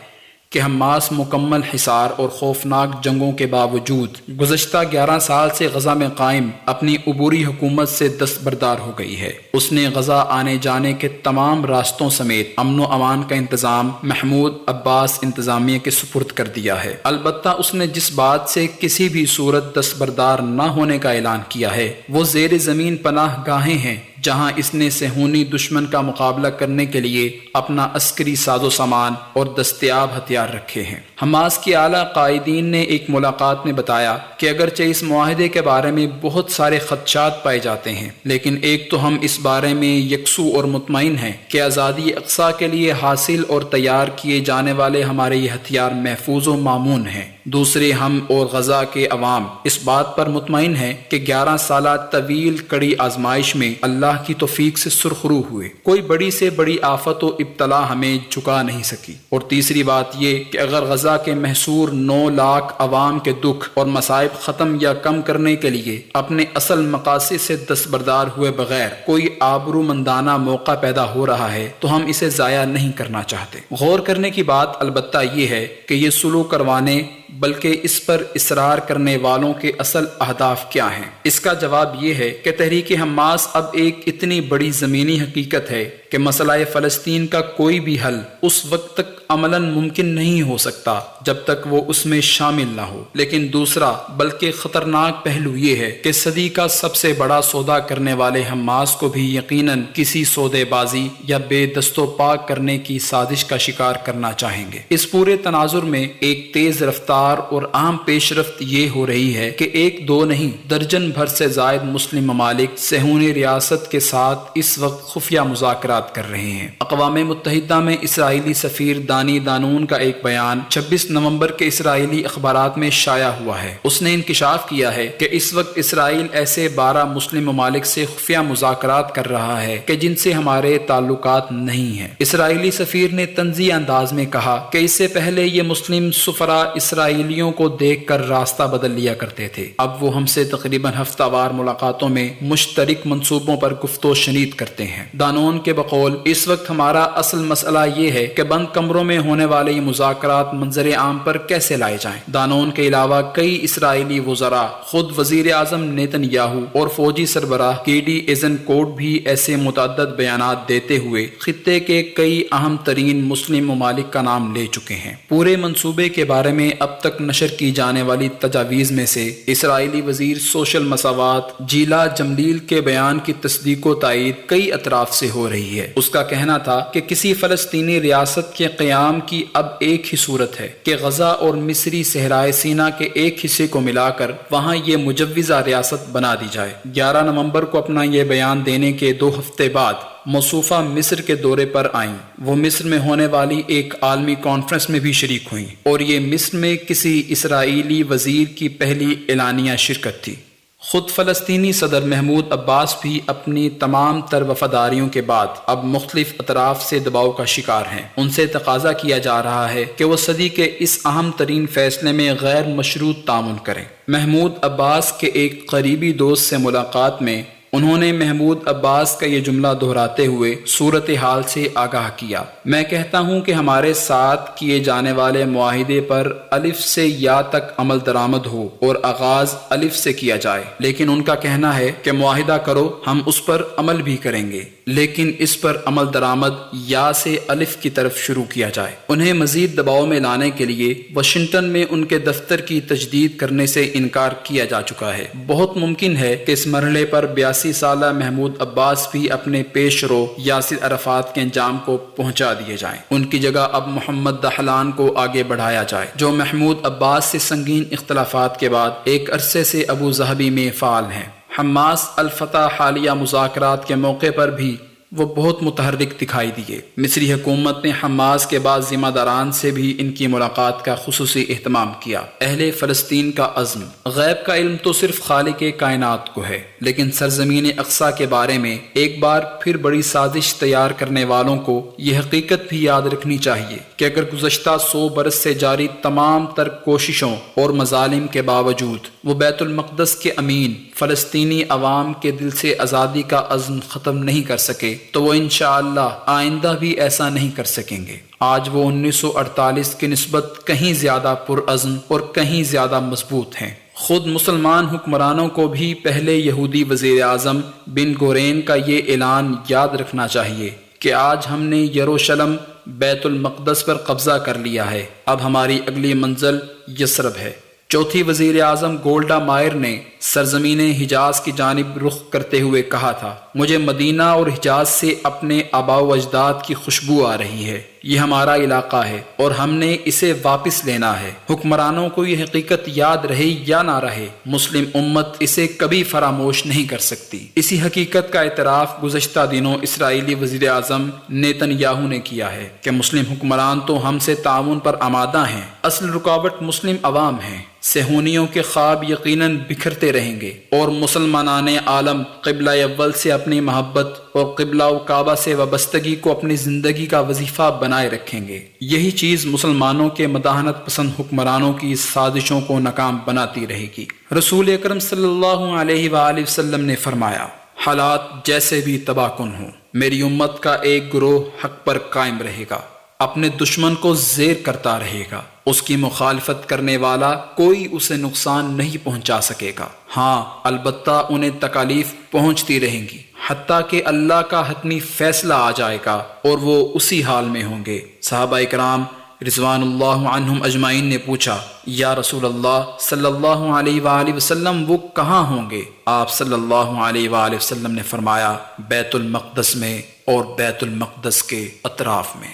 کہ حماس مکمل حصار اور خوفناک جنگوں کے باوجود گزشتہ 11 سال سے غزہ میں قائم اپنی عبوری حکومت سے دستبردار ہو گئی ہے۔ اس نے غزہ آنے جانے کے تمام راستوں سمیت امن و امان کا انتظام محمود عباس انتظامیہ کے سپرد کر دیا ہے۔ البتہ اس نے جس بات سے کسی بھی صورت دستبردار نہ ہونے کا اعلان کیا ہے وہ زیر زمین پناہ گاہیں ہیں جہاں اس نے صہیونی دشمن کا مقابلہ کرنے کے لیے اپنا عسکری ساز و سامان اور دستیاب ہتھیار رکھے ہیں۔ حماس کے اعلیٰ قائدین نے ایک ملاقات میں بتایا کہ اگرچہ اس معاہدے کے بارے میں بہت سارے خدشات پائے جاتے ہیں لیکن ایک تو ہم اس بارے میں یکسو اور مطمئن ہیں کہ آزادی اقصیٰ کے لیے حاصل اور تیار کیے جانے والے ہمارے یہ ہتھیار محفوظ و مامون ہیں۔ دوسرے ہم اور غزہ کے عوام اس بات پر مطمئن ہیں کہ 11 سالہ طویل کڑی آزمائش میں اللہ کی توفیق سے سرخرو ہوئے، کوئی بڑی سے بڑی آفت و ابتلا ہمیں جھکا نہیں سکی۔ اور تیسری بات یہ کہ اگر غزہ کے محصور 9 لاکھ عوام کے دکھ اور مصائب ختم یا کم کرنے کے لیے اپنے اصل مقاصد سے دستبردار ہوئے بغیر کوئی آبرومندانہ موقع پیدا ہو رہا ہے تو ہم اسے ضائع نہیں کرنا چاہتے۔ غور کرنے کی بات البتہ یہ ہے کہ یہ سلوک کروانے بلکہ اس پر اصرار کرنے والوں کے اصل اہداف کیا ہیں؟ اس کا جواب یہ ہے کہ تحریک حماس اب ایک اتنی بڑی زمینی حقیقت ہے کہ مسئلہ فلسطین کا کوئی بھی حل اس وقت تک عملاً ممکن نہیں ہو سکتا جب تک وہ اس میں شامل نہ ہو۔ لیکن دوسرا بلکہ خطرناک پہلو یہ ہے کہ صدی کا سب سے بڑا سودا کرنے والے حماس کو بھی یقیناً کسی سودے بازی یا بے دست و پاک کرنے کی سازش کا شکار کرنا چاہیں گے۔ اس پورے تناظر میں ایک تیز رفتار اور عام پیش رفت یہ ہو رہی ہے کہ 1-2 نہیں درجن بھر سے زائد مسلم ممالک صہیونی ریاست کے ساتھ اس وقت خفیہ مذاکرات کر رہے ہیں۔ اقوام متحدہ میں اسرائیلی سفیر دانی دانون کا ایک بیان 26 نومبر کے اسرائیلی اخبارات میں شائع ہوا ہے۔ اس نے انکشاف کیا ہے کہ اس وقت اسرائیل ایسے 12 مسلم ممالک سے خفیہ مذاکرات کر رہا ہے کہ جن سے ہمارے تعلقات نہیں ہیں۔ اسرائیلی سفیر نے طنزیہ انداز میں کہا کہ اس سے پہلے یہ مسلم سفراء اسرائیلیوں کو دیکھ کر راستہ بدل لیا کرتے تھے، اب وہ ہم سے تقریباً ہفتہ وار ملاقاتوں میں مشترک منصوبوں پر گفت و شنید کرتے ہیں۔ دانون کے بقول اس وقت ہمارا اصل مسئلہ یہ ہے کہ بند کمروں میں ہونے والے یہ مذاکرات منظر عام پر کیسے لائے جائیں۔ دانون کے علاوہ کئی اسرائیلی وزراء، خود وزیر اعظم نیتن یاہو اور فوجی سربراہ گیڈی ایزنکوٹ بھی ایسے متعدد بیانات دیتے ہوئے خطے کے کئی اہم ترین مسلم ممالک کا نام لے چکے ہیں۔ پورے منصوبے کے بارے میں اب تک نشر کی جانے والی تجاویز میں سے اسرائیلی وزیر سوشل مساوات جیلا جملیل کے بیان کی تصدیق و تائید کئی اطراف سے ہو رہی ہے۔ اس کا کہنا تھا کہ کسی فلسطینی ریاست کے قیام کی اب ایک ہی صورت ہے کہ غزہ اور مصری صحرائے سینا کے ایک حصے کو ملا کر وہاں یہ مجوزہ ریاست بنا دی جائے۔ 11 نومبر کو اپنا یہ بیان دینے کے 2 ہفتے بعد موصوفہ مصر کے دورے پر آئیں۔ وہ مصر میں ہونے والی ایک عالمی کانفرنس میں بھی شریک ہوئیں اور یہ مصر میں کسی اسرائیلی وزیر کی پہلی اعلانیہ شرکت تھی۔ خود فلسطینی صدر محمود عباس بھی اپنی تمام تر وفاداریوں کے بعد اب مختلف اطراف سے دباؤ کا شکار ہیں۔ ان سے تقاضا کیا جا رہا ہے کہ وہ صدی کے اس اہم ترین فیصلے میں غیر مشروط تعاون کریں۔ محمود عباس کے ایک قریبی دوست سے ملاقات میں انہوں نے محمود عباس کا یہ جملہ دہراتے ہوئے صورتحال سے آگاہ کیا۔ میں کہتا ہوں کہ ہمارے ساتھ کیے جانے والے معاہدے پر الف سے یا تک عمل درآمد ہو اور آغاز الف سے کیا جائے، لیکن ان کا کہنا ہے کہ معاہدہ کرو، ہم اس پر عمل بھی کریں گے، لیکن اس پر عمل درآمد یا سے الف کی طرف شروع کیا جائے۔ انہیں مزید دباؤ میں لانے کے لیے واشنگٹن میں ان کے دفتر کی تجدید کرنے سے انکار کیا جا چکا ہے۔ بہت ممکن ہے کہ اس مرحلے پر 82 سالہ محمود عباس بھی اپنے پیش رو یاسر عرفات کے انجام کو پہنچا دیے جائیں۔ ان کی جگہ اب محمد دہلان کو آگے بڑھایا جائے، جو محمود عباس سے سنگین اختلافات کے بعد ایک عرصے سے ابو ظہبی میں فعال ہیں۔ حماس الفتح حالیہ مذاکرات کے موقع پر بھی وہ بہت متحرک دکھائی دیے۔ مصری حکومت نے حماس کے بعض ذمہ داران سے بھی ان کی ملاقات کا خصوصی اہتمام کیا۔ اہل فلسطین کا عزم، غیب کا علم تو صرف خالق کائنات کو ہے، لیکن سرزمین اقصیٰ کے بارے میں ایک بار پھر بڑی سازش تیار کرنے والوں کو یہ حقیقت بھی یاد رکھنی چاہیے کہ اگر گزشتہ 100 برس سے جاری تمام تر کوششوں اور مظالم کے باوجود وہ بیت المقدس کے امین فلسطینی عوام کے دل سے آزادی کا عزم ختم نہیں کر سکے تو وہ انشاءاللہ آئندہ بھی ایسا نہیں کر سکیں گے۔ آج وہ 1948 کی نسبت کہیں زیادہ پرعزم اور کہیں زیادہ مضبوط ہیں۔ خود مسلمان حکمرانوں کو بھی پہلے یہودی وزیر اعظم بن گورین کا یہ اعلان یاد رکھنا چاہیے کہ آج ہم نے یروشلم بیت المقدس پر قبضہ کر لیا ہے، اب ہماری اگلی منزل یثرب ہے۔ چوتھی وزیر اعظم گولڈا مائر نے سرزمین حجاز کی جانب رخ کرتے ہوئے کہا تھا، مجھے مدینہ اور حجاز سے اپنے آباء و اجداد کی خوشبو آ رہی ہے، یہ ہمارا علاقہ ہے اور ہم نے اسے واپس لینا ہے۔ حکمرانوں کو یہ حقیقت یاد رہے یا نہ رہے، مسلم امت اسے کبھی فراموش نہیں کر سکتی۔ اسی حقیقت کا اعتراف گزشتہ دنوں اسرائیلی وزیر اعظم نیتن یاہو نے کیا ہے کہ مسلم حکمران تو ہم سے تعاون پر آمادہ ہیں، اصل رکاوٹ مسلم عوام ہیں۔ صہیونیوں کے خواب یقیناً بکھرتے رہیں گے اور مسلمانان عالم قبلہ اول سے اپنی محبت اور قبلہ و کعبہ سے وابستگی کو اپنی زندگی کا وظیفہ بنائے رکھیں گے۔ یہی چیز مسلمانوں کے مداحنت پسند حکمرانوں کی سازشوں کو ناکام بناتی رہے گی۔ رسول اکرم صلی اللہ علیہ وآلہ وسلم نے فرمایا، حالات جیسے بھی تباہ کن ہوں، میری امت کا ایک گروہ حق پر قائم رہے گا، اپنے دشمن کو زیر کرتا رہے گا، اس کی مخالفت کرنے والا کوئی اسے نقصان نہیں پہنچا سکے گا۔ ہاں البتہ انہیں تکالیف پہنچتی رہیں گی، حتیٰ کہ اللہ کا حتمی فیصلہ آ جائے گا اور وہ اسی حال میں ہوں گے۔ صحابہ کرام رضوان اللہ عنہم اجمعین نے پوچھا، یا رسول اللہ صلی اللہ علیہ وآلہ وسلم وہ کہاں ہوں گے؟ آپ صلی اللہ علیہ وآلہ وسلم نے فرمایا، بیت المقدس میں اور بیت المقدس کے اطراف میں۔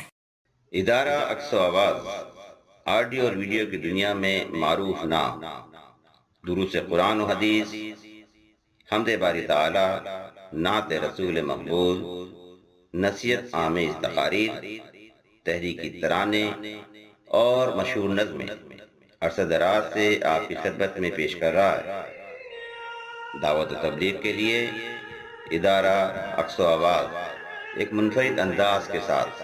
ادارہ عکس و آواز آڈیو اور ویڈیو کی دنیا میں معروف نام، دروس قرآن و حدیث، حمد باری تعالی، نعت رسول مقبول، نصیحت آمیز تقاریر، تحریکی ترانے اور مشہور نظمیں عرصہ دراز سے آپ کی خدمت میں پیش کر رہا ہے۔ دعوت و تبلیغ کے لیے ادارہ عکس و آواز ایک منفرد انداز کے ساتھ